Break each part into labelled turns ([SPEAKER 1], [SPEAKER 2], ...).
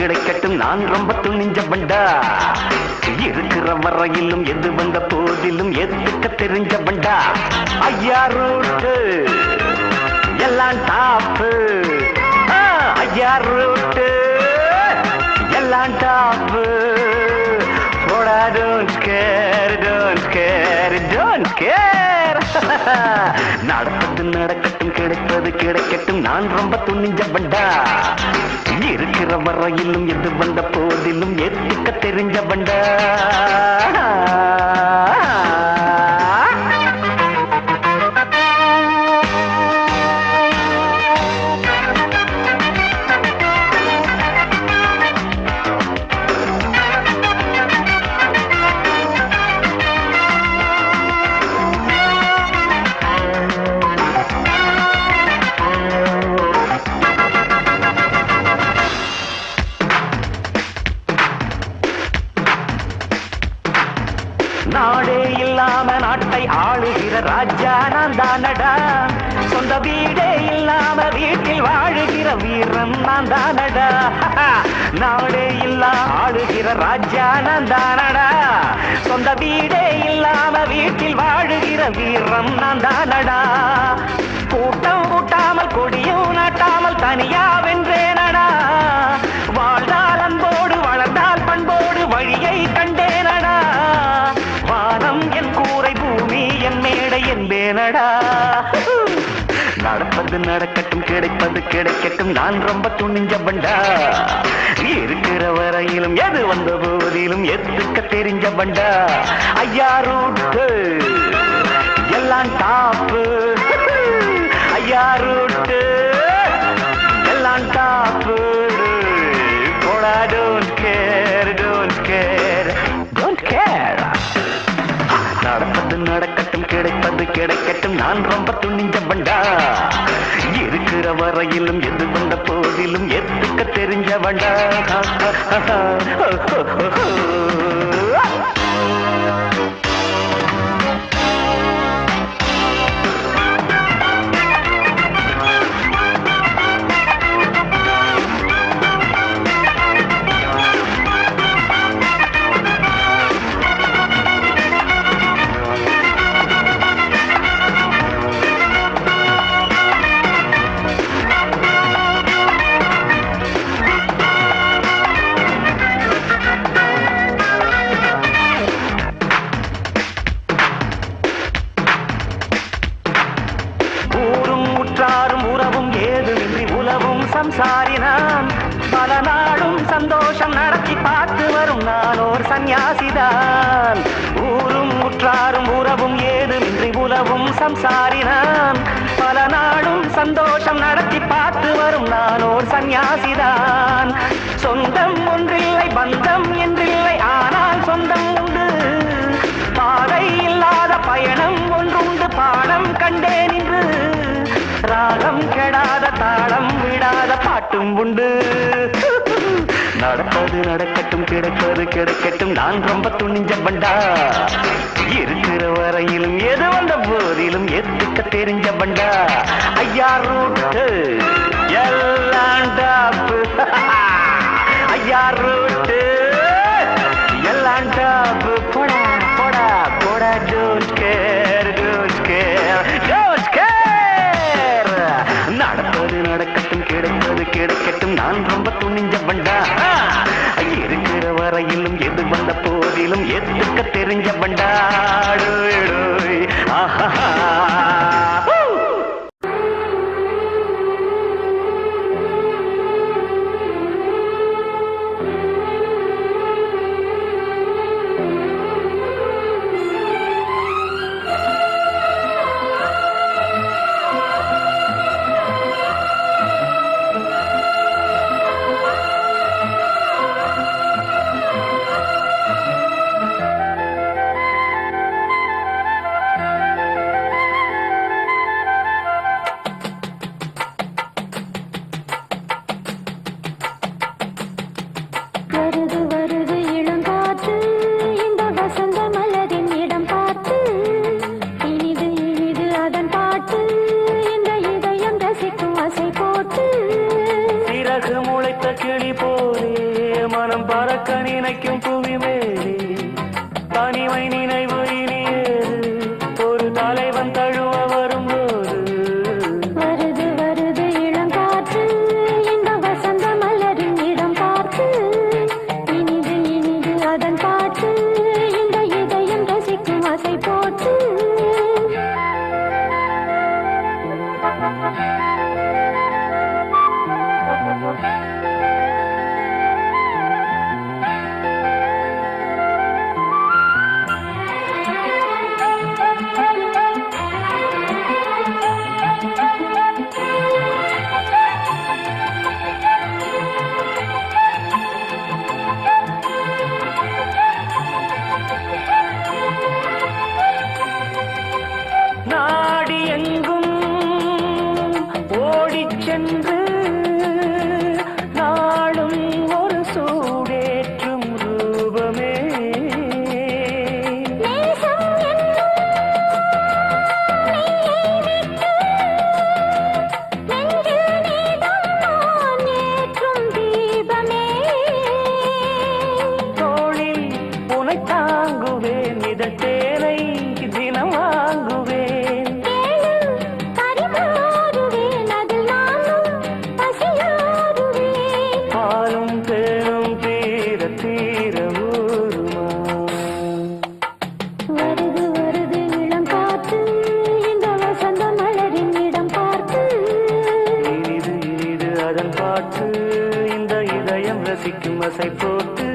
[SPEAKER 1] கிடைக்கட்டும் நான் ரொம்ப துணிஞ்ச பண்டா. இருக்கிற வரையிலும் எது வந்த போதிலும் எதுக்க தெரிஞ்ச பண்டா. ஐயா ரூட்டு எல்லாம் டாப்பு. ஐயா ரூட்டு எல்லாம் டாப்பு. போடா don't care don't care don't care. நடப்பது நடக்கட்டும் கிடைப்பது கிடைக்கட்டும் நான் ரொம்ப துணிஞ்ச பண்டா. இருக்கிற வரையிலும் எது வந்த போதிலும் எதுக்க தெரிஞ்ச பண்டா. நாடே இல்லாம நாட்டை ஆளுகிற ராஜா நான் தானடா. சொந்த வீடே இல்லாம வீட்டில் வாழுகிற வீரன் நான் தானடா. நாடே இல்லாம ஆளுகிற ராஜா நான் தானடா. சொந்த வீடே இல்லாம வீட்டில் வாழுகிற வீரன் நான் தானடா. கூட்டம் கூட்டாமல் கொடியும் நாட்டாமல் தனியா வென்றேனடா. வாழ்ந்தால் அன்போடு வளர்ந்தால் பண்போடு வழியை கண்டேனடா. வானம் என் கூரை பூமி என் மேடை என்பேனடா. நடப்பது நடக்கட்டும் கிடைப்பது கிடைக்கட்டும் நான் ரொம்ப துணிஞ்ச பண்டா. இருக்கிற வரையிலும் எது வந்த போதிலும் எதுக்க தெரிஞ்ச பண்டா. ஐயா ரூட்டு எல்லாம் டாப்பு. ஐயா ரூட்டு எல்லாம் டாப்பு. போடா don't care don't care don't care. நடப்பது நடக்கட்டும் கிடைப்பது கிடைக்கட்டும் நான் ரொம்ப துணிஞ்ச பண்டா. இருக்கிற வரையிலும் எது வந்த போதிலும் எதுக்க தெரிஞ்ச பண்டா. சம்சாரினான் பல நாளும் சந்தோஷம் நடத்தி பார்த்து வரும் நான் ஓர் சந்நியாசிதான். ஊரும் உற்றாரும் உறவும் ஏதுமின்றி உலவும் சம்சாரினான் பல நாளும் சந்தோஷம் நடத்தி பார்த்து வரும் நான் ஓர் சந்நியாசிதான். சொந்தம் ஒன்றில்லை பந்தம் என்றில்லை ஆனால் சொந்தம் உண்டு. பாதை இல்லாத பயணம் ஒன்றுண்டு பாடம் கண்டேன் இன்று. ராகம் கெடாத தாளம் விடாத பாட்டும் உண்டு. நடப்பது நடக்கட்டும் கிடைப்பது கிடைக்கட்டும் நான் ரொம்ப துணிஞ்ச பண்டா. இருக்கிற வரையிலும் எது வந்த போதிலும் எதுக்க தெரிஞ்ச பண்டா. ஐயா ரூட்டு எல்லாம் டாப்பு. ஐயா ரூட்டு எல்லாம் டாப்பு. போடா போடா போடா don't care don't care don't care. நடப்பது நடக்கட்டும் கிடைப்பது கிடைக்கட்டும் நான் ரொம்ப துணிஞ்ச பண்டா. இருக்கிற வரையிலும் எது வந்த போதிலும் எதுக்க தெரிஞ்ச பண்டா. ஆஹா சென்று நாளும் ஒரு சூடேற்றும் ரூபமே தோளில் உனை தாங்குவேன் இதழ் தேனை தினம் வாங்குவேன் பாலும் தேனும் தீர தீர ஊருமா
[SPEAKER 2] வருது வருது இளம் காற்று இந்த வசந்த மலரின் இடம் பார்த்து
[SPEAKER 1] இனிது இனிது அதன் பாட்டு இந்த இதயம் ரசிக்கும் அசை போட்டு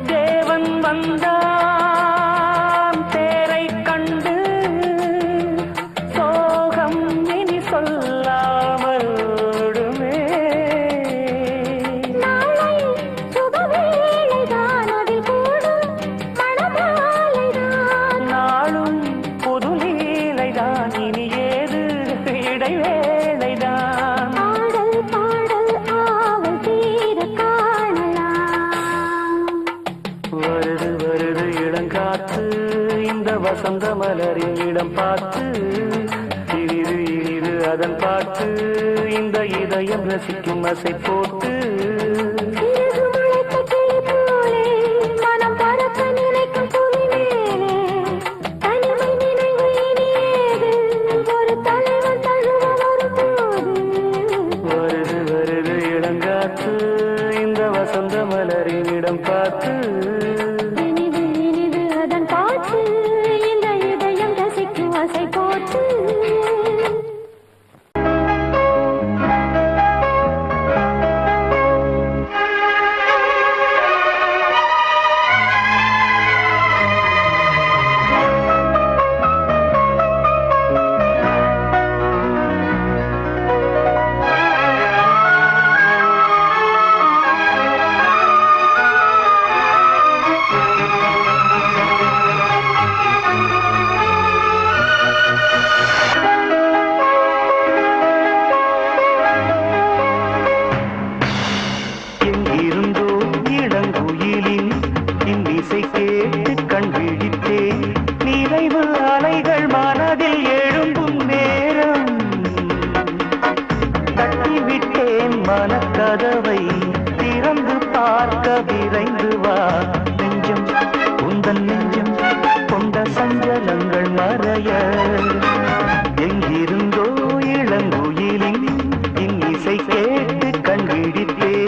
[SPEAKER 1] தேவன் வந்தான் தேரை கண்டு சோகம் இனி சொல்லாமல் ஓடுமே நாளும் புது லீலைதான் இனி ஏது இடைவேளைதான் வருது வருது இளங்காற்று இந்த வசந்த மலரின் இடம் பார்த்து இனிது இனிது அதன் பாட்டு இந்த இதயம் ரசிக்கும் அசை போட்டு வருது வருது இளங்காற்று இந்த வசந்த மலரின் இடம் பார்த்து
[SPEAKER 2] இனிது இனிது அதன் காற்று இந்த இதயம் ரசிக்கும் அசை போட்டு
[SPEAKER 1] எங்கிருந்தோ இளங்குயிலின் இன்னிசை கேட்டு கண் விழித்தேன் நிறைவு அலைகள் மனதில் எழும்பும் நேரம் தட்டிவிட்டேன் மனக்கதவை திறந்து பார்க்க விரைந்து வா நெஞ்சம் உந்தன் நெஞ்சம் கொண்ட சஞ்சலங்கள் மறைய எங்கிருந்தோ இளங்குயிலின் இன்னிசை கேட்டு கண் விழித்தேன்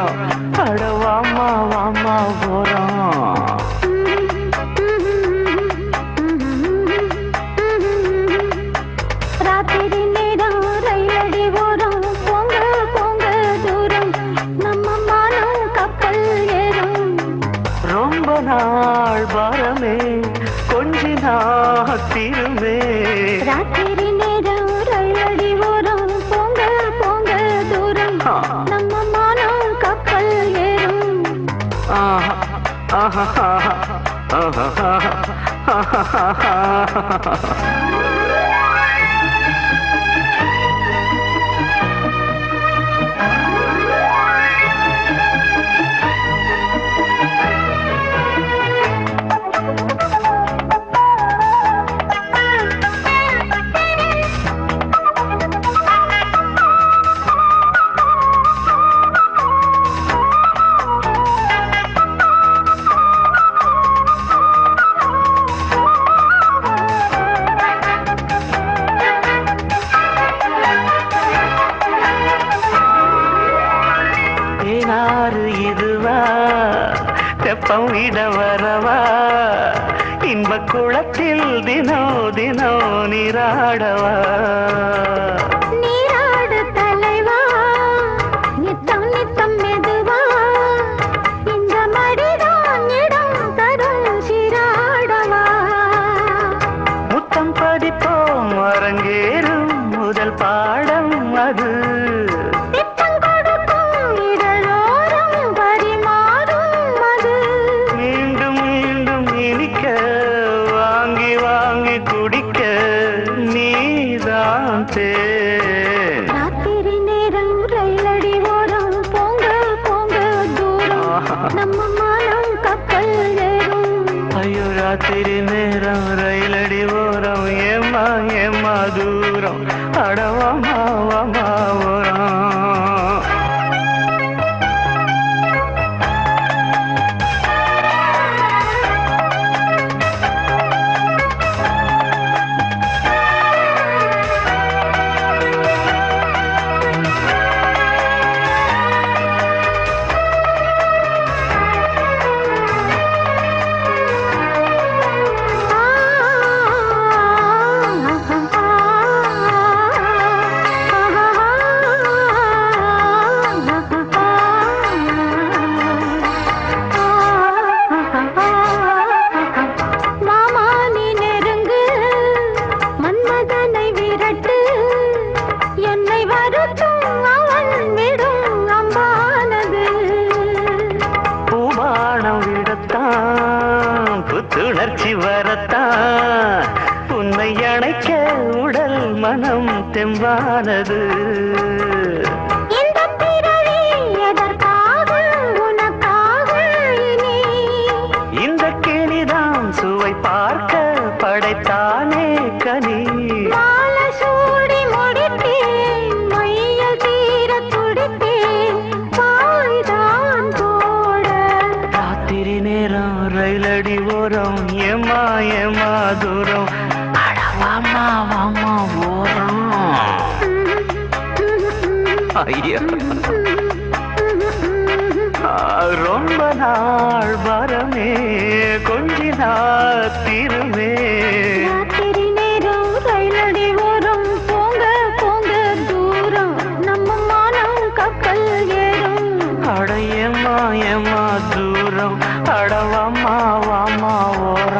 [SPEAKER 1] தூரம் அடவாமா வாமா போறோம்.
[SPEAKER 2] ராத்திரி நேரம் ரயிலடி ஓரம் போங்க போங்க தூரம் நம்ம மானம் கப்பல் ஏறும்.
[SPEAKER 1] ரொம்ப நாள் பாரமே கொஞ்சி நாத்திருமே.
[SPEAKER 2] ராத்திரி நேரம் ரயிலடி ஓரம் போங்க போங்க தூரம் நம்ம மானம் கப்பல் ஏறும்.
[SPEAKER 1] ஆஹா ஆஹா ஆஹா ஆஹா ஆஹா. ஏனாறு இதுவா தெப்பம் விட வரவா இன்ப குளத்தில் தினோ தினோ நீராடவா.
[SPEAKER 2] நீராடு தலைவா நித்தம் நித்தம் மெதுவா இந்த மடிதான் இடம் தரும் சீராடவா.
[SPEAKER 1] முத்தம் பதிப்போம் அரங்கேறும் முதல் பாடம் அது. மீண்டும் மீண்டும் இனிக்க வாங்கி வாங்கி குடிக்க நீதான் தேன்.
[SPEAKER 2] ராத்திரி நேரம் ரயிலடி ஓரம் போங்க போங்க தூரம் நம்ம மானம் கப்பல் ஏறும்.
[SPEAKER 1] ஐயோ ராத்திரி நேரம் ரயிலடி ஓரம் ஏமா ஏமா தூரம் அடவாமா வாமா ஓரம். புத்துணர்ச்சி வரத்தான் உன்னை அணைக்க உடல் மனம் தெம்பானது.
[SPEAKER 2] இந்த பிறவி எதற்காக உனக்காக இனி
[SPEAKER 1] இந்த கிளிதான் சுவை பார்க்க படைத்தானே கனி.
[SPEAKER 2] மாலை சூடி முடித்தேன் மைய தீர துடித்தேன் பாய்தான் போட.
[SPEAKER 1] ராத்திரி நேரம் ரயிலடி ஓரம் ஏமா ஏமா தூரம் அடவாமா வாமா ஓரம். ஐயா ரொம்ப நாள் வரமே கொஞ்சி நாத்திருமே.
[SPEAKER 2] ராத்திரி நேரம் ரயிலடி ஓரம் போங்க போங்க தூரம் நம்ம மானம் கப்பல் ஏறும்.
[SPEAKER 1] அட ஏமா ஏமா தூரம் அடவாமா வாமா ஓரம்.